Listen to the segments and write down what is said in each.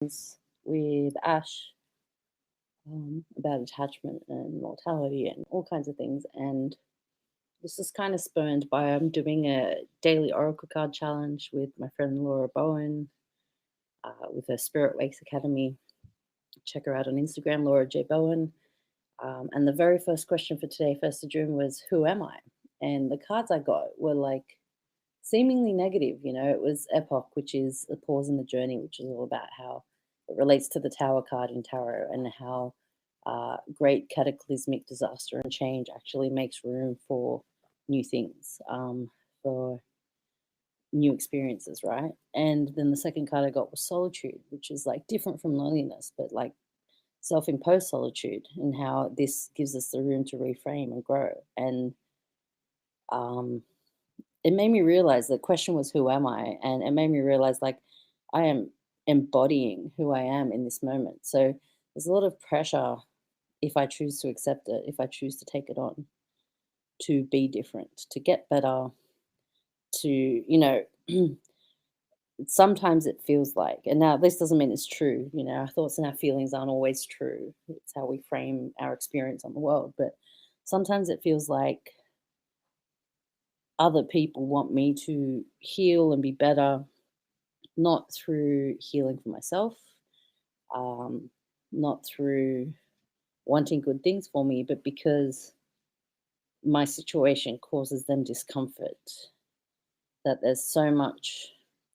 with Ash about attachment and mortality and all kinds of things. And this is kind of spurned by I'm doing a daily oracle card challenge with my friend Laura Bowen with her Spirit Wakes Academy. Check her out on Instagram, Laura J. Bowen. And the very first question for today, first of June, was who am I? And the cards I got were like seemingly negative. It was Epoch, which is a pause in the journey, which is all about how it relates to the Tower card in Tarot and how great cataclysmic disaster and change actually makes room for new things, for new experiences, right? And then the second card I got was Solitude, which is like different from loneliness, but like self-imposed solitude, and how this gives us the room to reframe and grow. And um, it made me realize the question was who am I, and it made me realize like I am embodying who I am in this moment. So there's a lot of pressure if I choose to accept it, if I choose to take it on, to be different, to get better, to sometimes it feels like, and now this doesn't mean it's true, our thoughts and our feelings aren't always true, it's how we frame our experience on the world, but sometimes it feels like other people want me to heal and be better, not through healing for myself, um, not through wanting good things for me, but because my situation causes them discomfort. That there's so much,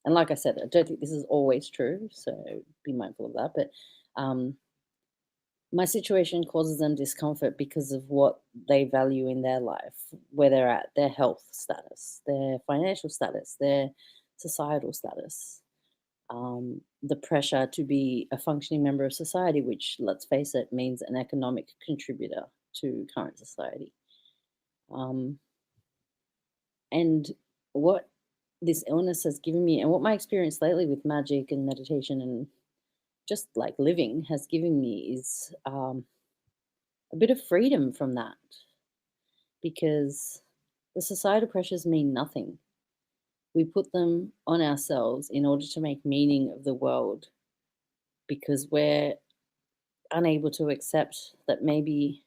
and like I said, I don't think this is always true, so be mindful of that. But um, my situation causes them discomfort because of what they value in their life, where they're at, their health status, their financial status, their societal status, the pressure to be a functioning member of society, which, let's face it, means an economic contributor to current society. Um, and what this illness has given me, and what my experience lately with magic and meditation and just like living has given me, is a bit of freedom from that, because the societal pressures mean nothing. We put them on ourselves in order to make meaning of the world, because we're unable to accept that maybe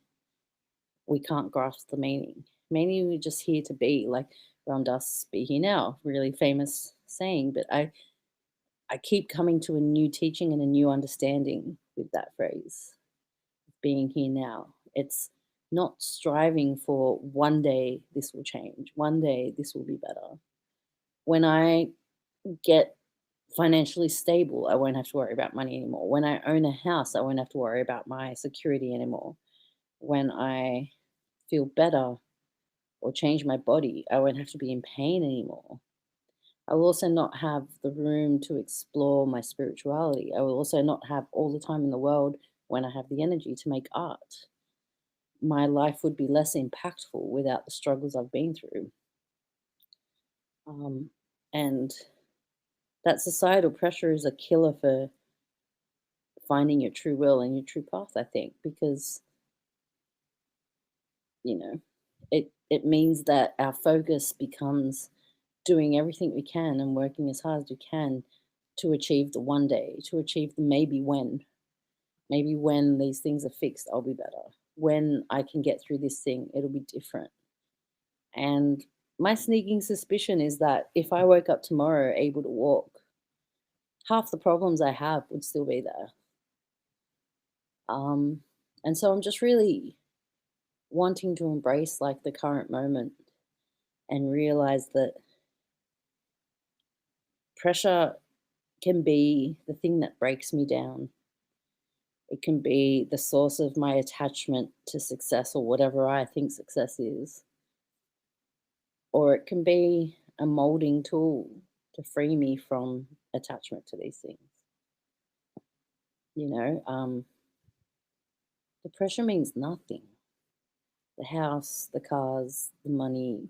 we can't grasp the meaning. Maybe we're just here to be, like Ram Dass, be here now, really famous saying. But I keep coming to a new teaching and a new understanding with that phrase, being here now. It's not striving for one day this will change, one day this will be better. When I get financially stable, I won't have to worry about money anymore. When I own a house, I won't have to worry about my security anymore. When I feel better or change my body, I won't have to be in pain anymore. I will also not have the room to explore my spirituality. I will also not have all the time in the world when I have the energy to make art. My life would be less impactful without the struggles I've been through. Um, and that societal pressure is a killer for finding your true will and your true path, I think, because, you know, it means that our focus becomes doing everything we can and working as hard as we can to achieve the one day, to achieve the maybe when. Maybe when these things are fixed, I'll be better. When I can get through this thing, it'll be different. And my sneaking suspicion is that if I woke up tomorrow able to walk, half the problems I have would still be there. Um, and so I'm just really wanting to embrace like the current moment and realize that pressure can be the thing that breaks me down. It can be the source of my attachment to success or whatever I think success is. Or it can be a molding tool to free me from attachment to these things. You know, the pressure means nothing. The house, the cars, the money,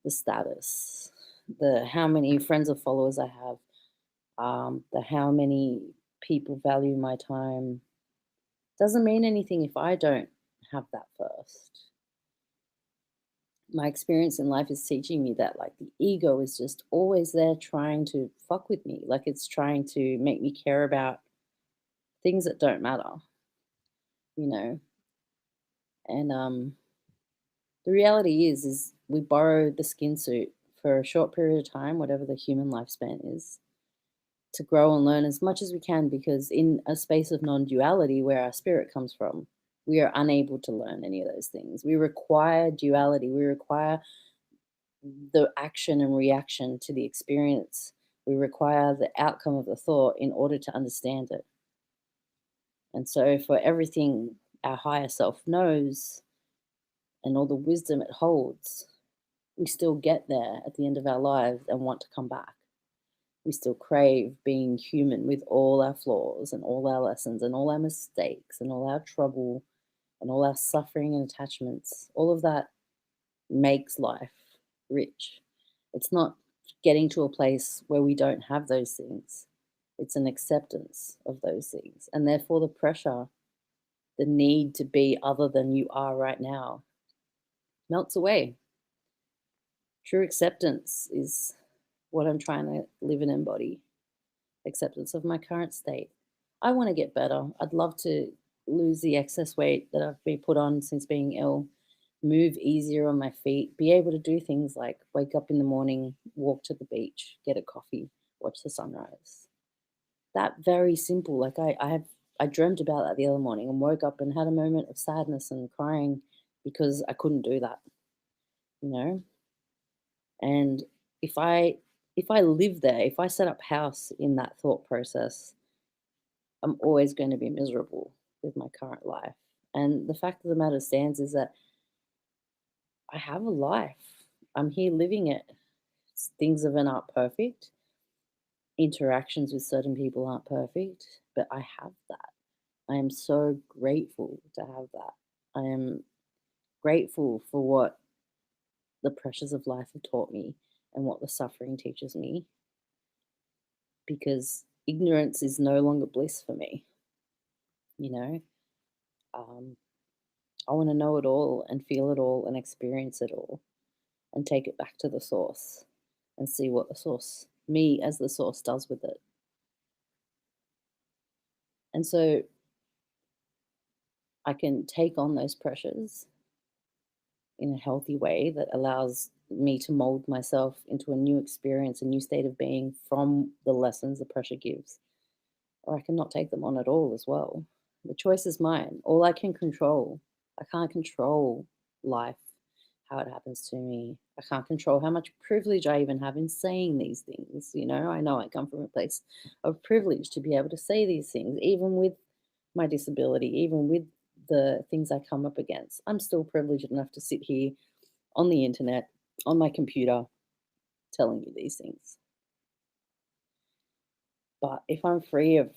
the status, the how many friends or followers I have, the how many people value my time doesn't mean anything if I don't have that first. My experience in life is teaching me that like the ego is just always there trying to fuck with me. Like it's trying to make me care about things that don't matter, you know. And the reality is we borrow the skin suit for a short period of time, whatever the human lifespan is, to grow and learn as much as we can, because in a space of non-duality where our spirit comes from, we are unable to learn any of those things. We require duality. We require the action and reaction to the experience. We require the outcome of the thought in order to understand it. And so, for everything our higher self knows and all the wisdom it holds, we still get there at the end of our lives and want to come back. We still crave being human with all our flaws and all our lessons and all our mistakes and all our trouble and all our suffering and attachments. All of that makes life rich. It's not getting to a place where we don't have those things. It's an acceptance of those things. And therefore, the pressure, the need to be other than you are right now melts away. True acceptance is what I'm trying to live and embody, acceptance of my current state. I want to get better. I'd love to lose the excess weight that I've been put on since being ill, move easier on my feet, be able to do things like wake up in the morning, walk to the beach, get a coffee, watch the sunrise. That very simple. Like I dreamt about that the other morning and woke up and had a moment of sadness and crying because I couldn't do that, you know? And if I if I live there, if I set up house in that thought process, I'm always going to be miserable with my current life. And the fact of the matter stands is that I have a life. I'm here living it. Things of it aren't perfect. Interactions with certain people aren't perfect, but I have that. I am so grateful to have that. I am grateful for what the pressures of life have taught me and what the suffering teaches me, because ignorance is no longer bliss for me, you know? Um, I want to know it all and feel it all and experience it all and take it back to the source and see what the source, me as the source, does with it. And so I can take on those pressures in a healthy way that allows me to mold myself into a new experience, a new state of being from the lessons the pressure gives. Or I can not take them on at all as well. The choice is mine. All I can control. I can't control life, how it happens to me. I can't control how much privilege I even have in saying these things. You know I come from a place of privilege to be able to say these things, even with my disability, even with the things I come up against. I'm still privileged enough to sit here on the internet, on my computer, telling you these things. But if I'm free of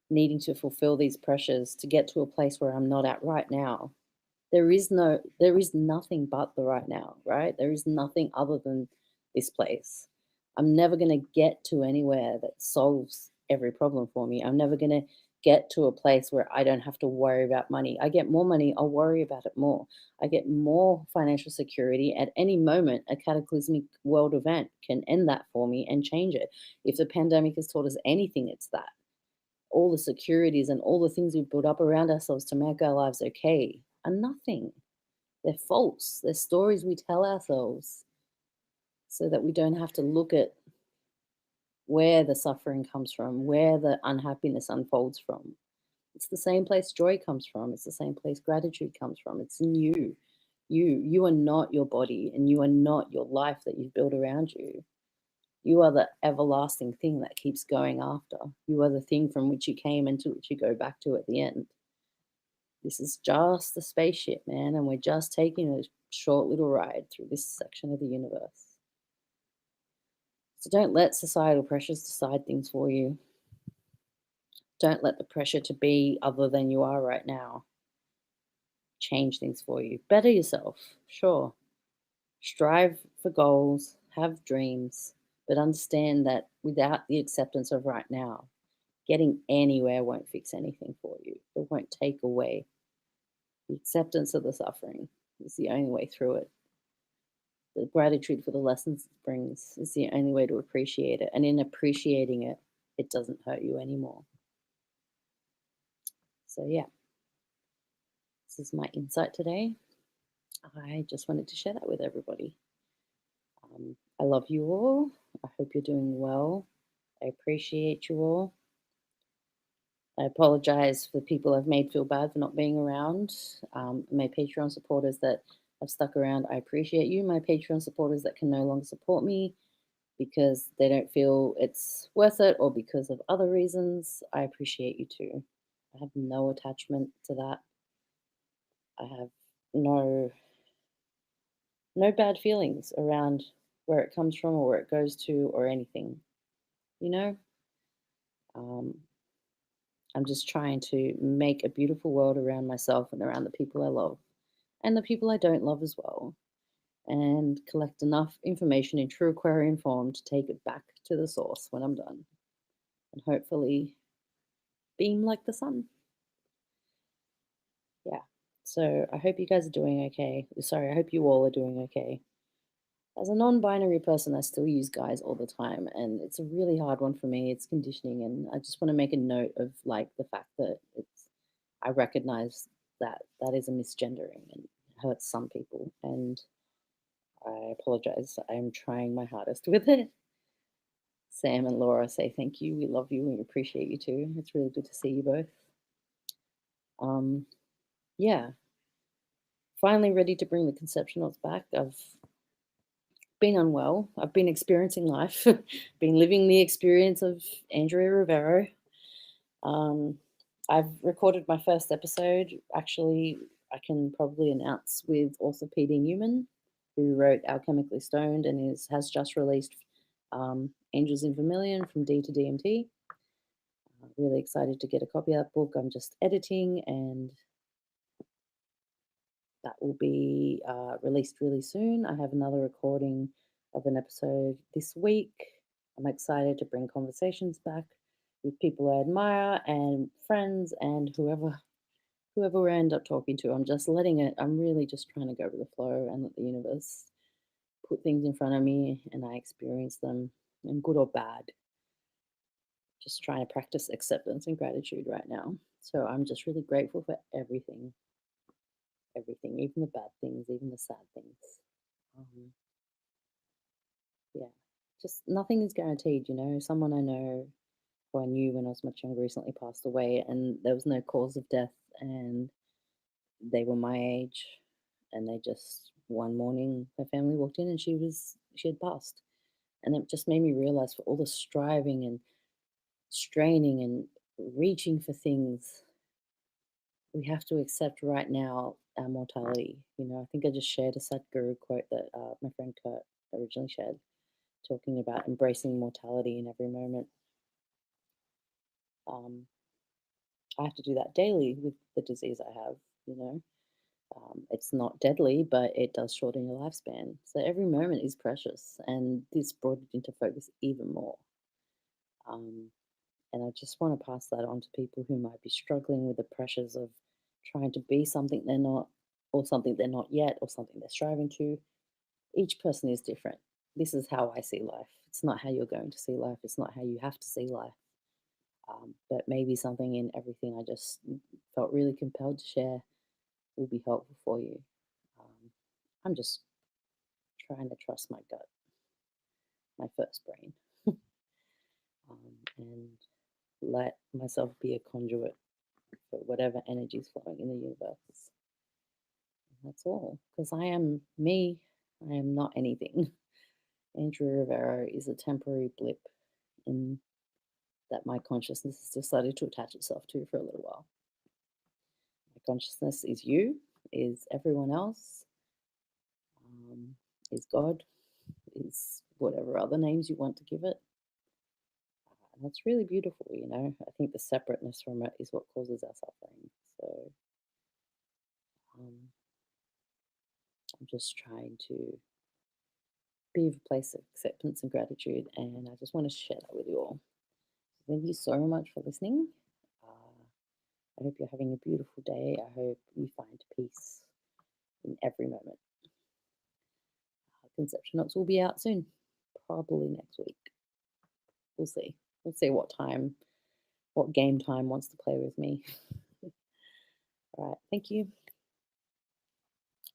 needing to fulfill these pressures to get to a place where I'm not at right now, there is nothing but the right now, right? There is nothing other than this place. I'm never going to get to anywhere that solves every problem for me. I'm never going to get to a place where I don't have to worry about money. I get more money, I'll worry about it more. I get more financial security. At any moment, a cataclysmic world event can end that for me and change it. If the pandemic has taught us anything, it's that all the securities and all the things we built up around ourselves to make our lives okay are nothing. They're false. They're stories we tell ourselves so that we don't have to look at where the suffering comes from, where the unhappiness unfolds from. It's the same place joy comes from. It's the same place gratitude comes from. It's in you. You are not your body and you are not your life that you've built around you. You are the everlasting thing that keeps going after. You are the thing from which you came and to which you go back to at the end. This is just a spaceship, man, and we're just taking a short little ride through this section of the universe. So don't let societal pressures decide things for you. Don't let the pressure to be other than you are right now change things for you. Better yourself, sure. Strive for goals, have dreams, but understand that without the acceptance of right now, getting anywhere won't fix anything for you. It won't take away the acceptance of the suffering. is the only way through it. The gratitude for the lessons it brings is the only way to appreciate it. And in appreciating it, it doesn't hurt you anymore. So, yeah, this is my insight today. I just wanted to share that with everybody. I love you all. I hope you're doing well. I appreciate you all. I apologize for the people I've made feel bad for not being around. My Patreon supporters that have stuck around, I appreciate you. My Patreon supporters that can no longer support me because they don't feel it's worth it or because of other reasons, I appreciate you too. I have no attachment to that. I have no no bad feelings around where it comes from or where it goes to or anything. You know, um, I'm just trying to make a beautiful world around myself and around the people I love and the people I don't love as well, and collect enough information in true Aquarian form to take it back to the source when I'm done and hopefully beam like the sun. Yeah. So I hope you guys are doing okay. Sorry, I hope you all are doing okay. As a non binary person, I still use guys all the time, and it's a really hard one for me. It's conditioning, and I just want to make a note of like the fact that I recognize that that is a misgendering and it hurts some people, and I apologize. I'm trying my hardest with it. Sam and Laura say thank you. We love you and we appreciate you too. It's really good to see you both. Um, yeah, finally ready to bring the Conceptionauts back. I've been unwell. I've been experiencing life, been living the experience of Andrea Rivero. Um, I've recorded my first episode. Actually, I can probably announce with author P.D. Newman, who wrote Alchemically Stoned and has just released Angels in Vermilion from D to DMT. Really excited to get a copy of that book. I'm just editing, and that will be released really soon. I have another recording of an episode this week. I'm excited to bring conversations back with people I admire and friends and whoever we end up talking to. I'm just letting it. I'm really just trying to go with the flow and let the universe put things in front of me and I experience them, and good or bad. Just trying to practice acceptance and gratitude right now. So I'm just really grateful for everything, even the bad things, even the sad things. Um, yeah, just nothing is guaranteed, you know. Someone I know who I knew when I was much younger recently passed away, and there was no cause of death, and they were my age, and they just one morning her family walked in and she had passed, and it just made me realize for all the striving and straining and reaching for things, we have to accept right now our mortality. You know, I think I just shared a Sadhguru quote that my friend Kurt originally shared, talking about embracing mortality in every moment. Um, I have to do that daily with the disease I have, you know. It's not deadly, but it does shorten your lifespan. So every moment is precious, and this brought it into focus even more. Um, and I just want to pass that on to people who might be struggling with the pressures of trying to be something they're not, or something they're not yet, or something they're striving to. Each person is different. This is how I see life. It's not how you're going to see life. It's not how you have to see life. But maybe something in everything I just felt really compelled to share will be helpful for you. Um, I'm just trying to trust my gut, my first brain, and let myself be a conduit for whatever energy is flowing in the universe. And that's all, because I am me. I am not anything. Andrew Rivera is a temporary blip in that my consciousness has decided to attach itself to for a little while. My consciousness is you, is everyone else, um, is God, is whatever other names you want to give it. And that's really beautiful, you know. I think the separateness from it is what causes our suffering. So um, I'm just trying to be of a place of acceptance and gratitude, and I just want to share that with you all. Thank you so much for listening. I hope you're having a beautiful day. I hope you find peace in every moment. Conceptionauts will be out soon, probably next week. We'll see. We'll see what time, what game time wants to play with me. All right. Thank you.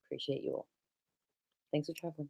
Appreciate you all. Thanks for traveling.